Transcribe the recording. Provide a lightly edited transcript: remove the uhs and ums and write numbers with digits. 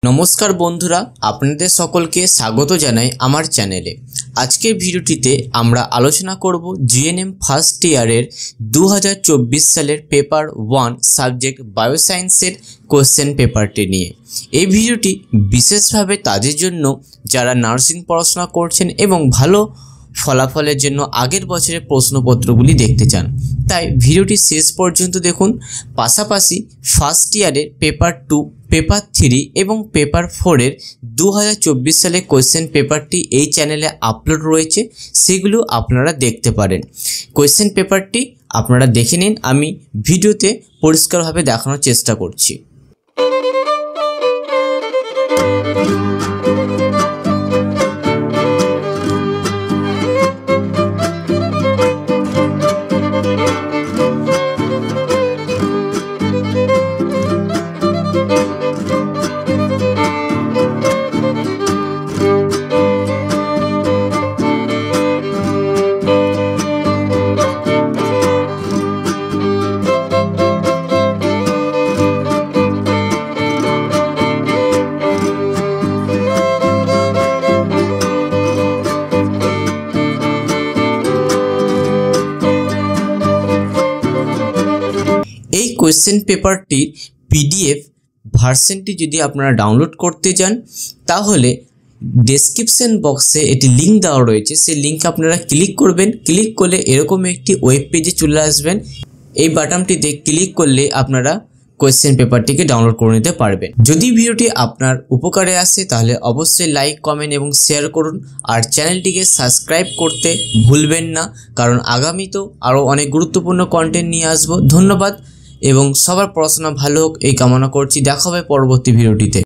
নমস্কার বন্ধুরা, আপনাদের সকলকে স্বাগত জানাই আমার চ্যানেলে। আজকের ভিডিওটিতে আমরা আলোচনা করব জিএনএম ফার্স্ট ইয়ারের 2024 সালের পেপার 1 সাবজেক্ট বায়োসায়েন্সের কোশ্চেন পেপারটি নিয়ে। এই ভিডিওটি বিশেষভাবে তাদের জন্য যারা নার্সিং পড়াশোনা করছেন এবং ভালো ফলাফলের জন্য আগের বছরের প্রশ্নপত্রগুলি দেখতে চান, তাই ভিডিওটি শেষ পর্যন্ত দেখুন। পাশাপাশি ফার্স্ট ইয়ারের পেপার 2, পেপার 3 এবং পেপার 4-এর 2024 সালের কোয়েশ্চেন পেপারটি এই চ্যানেলে আপলোড রয়েছে, সেগুলো আপনারা দেখতে পারেন। কোয়েশ্চেন পেপারটি আপনারা দেখে নিন, আমি ভিডিওতে পরিষ্কারভাবে দেখানোর চেষ্টা করছি। এই কোয়েশ্চেন পেপারটির পিডিএফ ভার্সনটি যদি আপনারা ডাউনলোড করতে চান, তাহলে ডেসক্রিপশন বক্সে এটি লিঙ্ক দেওয়া রয়েছে, সেই লিঙ্কে আপনারা ক্লিক করবেন। ক্লিক করলে এরকম একটি ওয়েব পেজে চলে আসবেন। এই বাটনটিতে ক্লিক করলে আপনারা কোয়েশ্চেন পেপারটিকে ডাউনলোড করে নিতে পারবেন। যদি ভিডিওটি আপনার উপকারে আসে তাহলে অবশ্যই লাইক, কমেন্ট এবং শেয়ার করুন, আর চ্যানেলটিকে সাবস্ক্রাইব করতে ভুলবেন না, কারণ আগামীতেও আরও অনেক গুরুত্বপূর্ণ কন্টেন্ট নিয়ে আসবো। ধন্যবাদ এবং সবার পড়াশোনা ভালো হোক এই কামনা করছি। দেখা হবে পরবর্তী ভিডিওটিতে।